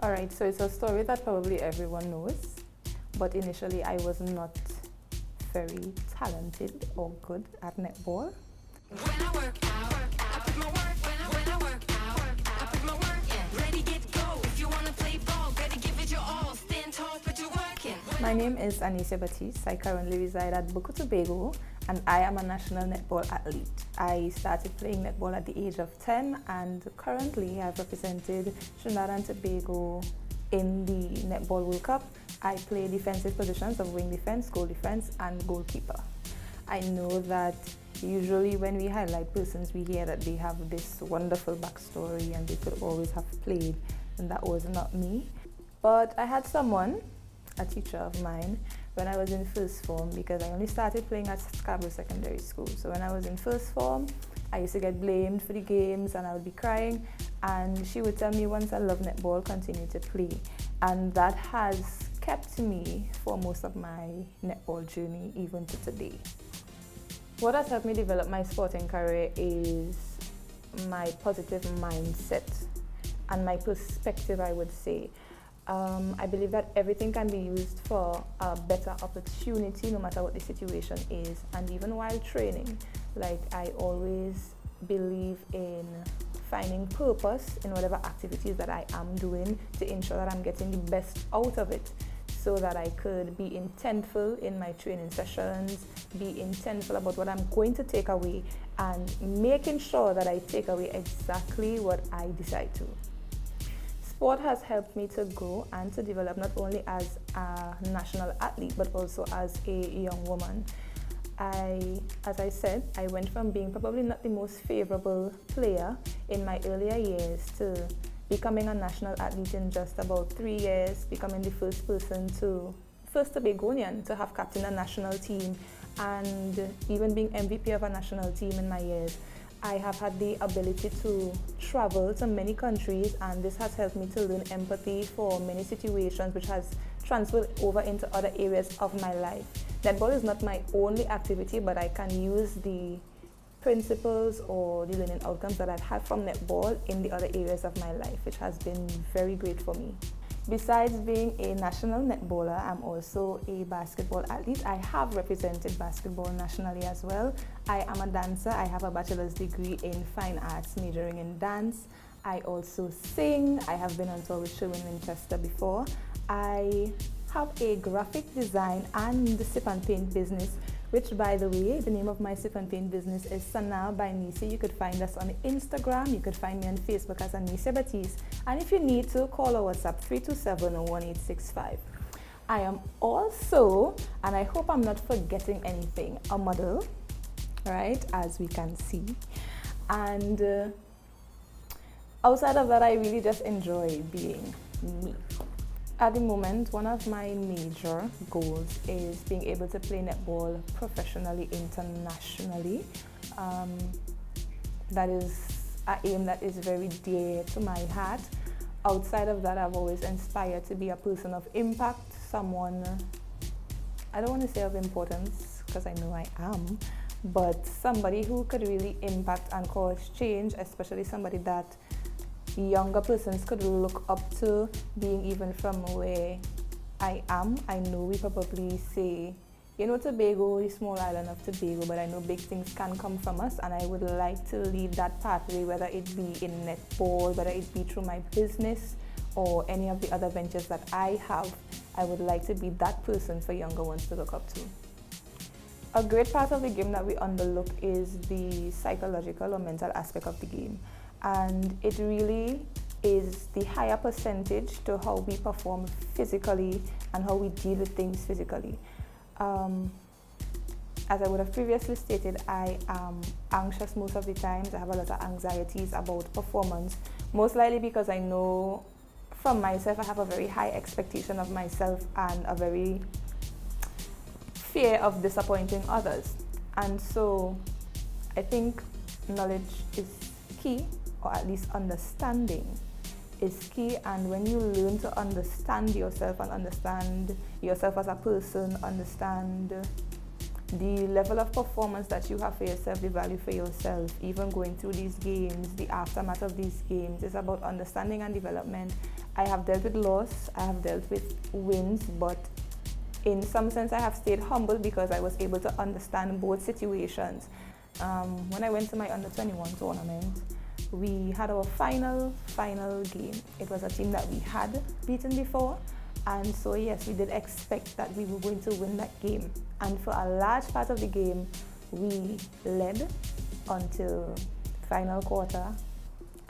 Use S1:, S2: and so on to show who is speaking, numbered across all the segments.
S1: Alright, so it's a story that probably everyone knows, but initially I was not very talented or good at netball.
S2: When I work out, I put my work. When I work out, I put my work in. Ready, get, go. If you wanna play ball, better give it your all. Stand tall, put your work in.
S1: My name is Aniecia Baptiste. I currently reside at Buku Tobago, and I am a national netball athlete. I started playing netball at the age of 10, and currently I've represented Trinidad and Tobago in the Netball World Cup. I play defensive positions of wing defense, goal defense, and goalkeeper. I know that usually when we highlight persons, we hear that they have this wonderful backstory and they could always have played, and that was not me. But I had someone, a teacher of mine, when I was in first form, because I only started playing at Scarborough Secondary School. So when I was in first form, I used to get blamed for the games and I would be crying, and she would tell me, once I love netball, continue to play. And that has kept me for most of my netball journey, even to today. What has helped me develop my sporting career is my positive mindset and my perspective, I would say. I believe that everything can be used for a better opportunity, no matter what the situation is. And even while training, like, I always believe in finding purpose in whatever activities that I am doing to ensure that I'm getting the best out of it, so that I could be intentful in my training sessions, be intentful about what I'm going to take away, and making sure that I take away exactly what I decide to. Sport has helped me to grow and to develop, not only as a national athlete, but also as a young woman. As I said, I went from being probably not the most favorable player in my earlier years to becoming a national athlete in just about 3 years, becoming the first Tobagonian to have captained a national team, and even being MVP of a national team in my years. I have had the ability to travel to many countries, and this has helped me to learn empathy for many situations, which has transferred over into other areas of my life. Netball is not my only activity, but I can use the principles or the learning outcomes that I've had from netball in the other areas of my life, which has been very great for me. Besides being a national netballer, I'm also a basketball athlete. I have represented basketball nationally as well. I am a dancer. I have a bachelor's degree in fine arts, majoring in dance. I also sing. I have been on tour with Sherwin Winchester before. I have a graphic design and sip and paint business, which, by the way, the name of my sip and paint business is Sanal by Aniecia. You could find us on Instagram. You could find me on Facebook as Aniecia Baptiste. And if you need to, call or WhatsApp 327-1865. I am also, and I hope I'm not forgetting anything, a model, right, as we can see. And outside of that, I really just enjoy being me. At the moment, one of my major goals is being able to play netball professionally, internationally. That is an aim that is very dear to my heart. Outside of that, I've always inspired to be a person of impact, someone, I don't want to say of importance, because I know I am, but somebody who could really impact and cause change, especially somebody that younger persons could look up to, being even from where I am. I know we probably say, Tobago, the small island of Tobago, but I know big things can come from us, and I would like to leave that pathway, whether it be in netball, whether it be through my business or any of the other ventures that I have. I would like to be that person for younger ones to look up to. A great part of the game that we underlook is the psychological or mental aspect of the game. And it really is the higher percentage to how we perform physically and how we deal with things physically. As I would have previously stated, I am anxious most of the times. I have a lot of anxieties about performance, most likely because I know from myself I have a very high expectation of myself and a very fear of disappointing others. And so I think knowledge is key, or at least understanding is key. And when you learn to understand yourself and understand yourself as a person, understand the level of performance that you have for yourself, the value for yourself, even going through these games, the aftermath of these games is about understanding and development I have dealt with loss, I have dealt with wins, but in some sense I have stayed humble because I was able to understand both situations. When I went to my under 21 tournament, we had our final game. It was a team that we had beaten before, and so yes, we did expect that we were going to win that game. And for a large part of the game, we led until final quarter,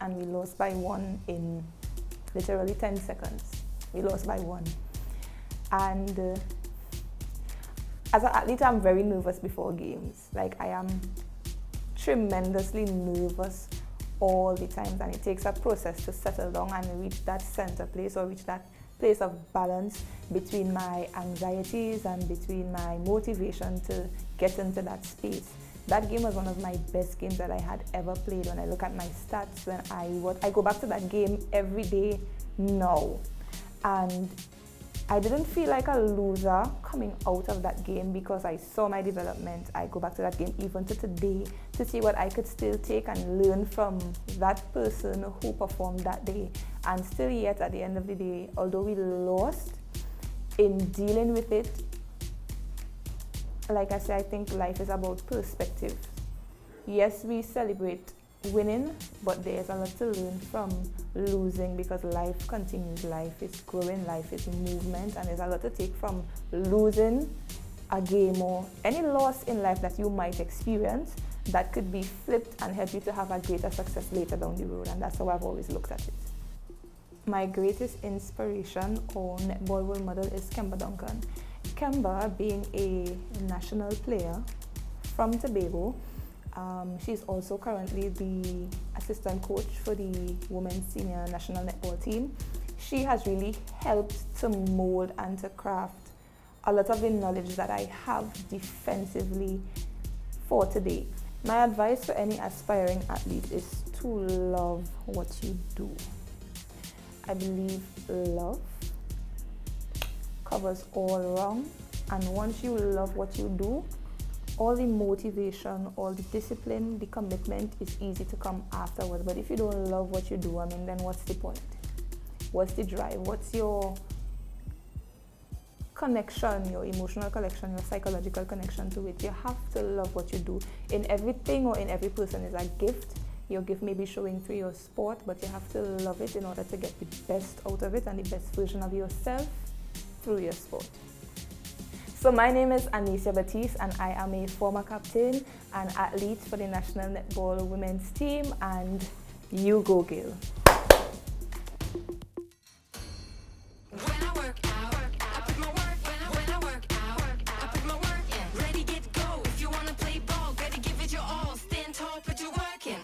S1: and we lost by 1 in literally 10 seconds. We lost by 1. And as an athlete, I'm very nervous before games. Like, I am tremendously nervous all the time, and it takes a process to settle down and reach that center place, or reach that place of balance between my anxieties and between my motivation to get into that space. That game was one of my best games that I had ever played. When I look at my stats, when I go back to that game every day now, and I didn't feel like a loser coming out of that game because I saw my development. I go back to that game even to today to see what I could still take and learn from that person who performed that day. And still yet, at the end of the day, although we lost, in dealing with it, like I said, I think life is about perspective. Yes, we celebrate winning, but there's a lot to learn from losing, because life continues, life is growing, life is movement, and there's a lot to take from losing a game or any loss in life that you might experience that could be flipped and help you to have a greater success later down the road. And that's how I've always looked at it. My greatest inspiration or netball role model is Kemba Duncan. Kemba, being a national player from Tobago, she's also currently the assistant coach for the women's senior national netball team. She has really helped to mold and to craft a lot of the knowledge that I have defensively for today. My advice for any aspiring athlete is to love what you do. I believe love covers all wrong, and once you love what you do, all the motivation, all the discipline, the commitment is easy to come afterwards. But if you don't love what you do, then what's the point? What's the drive? What's your connection, your emotional connection, your psychological connection to it? You have to love what you do. In everything or in every person is a gift. Your gift may be showing through your sport, but you have to love it in order to get the best out of it and the best version of yourself through your sport. So my name is Aniecia Baptiste, and I am a former captain and athlete for the National Netball Women's Team, and you go, Gil.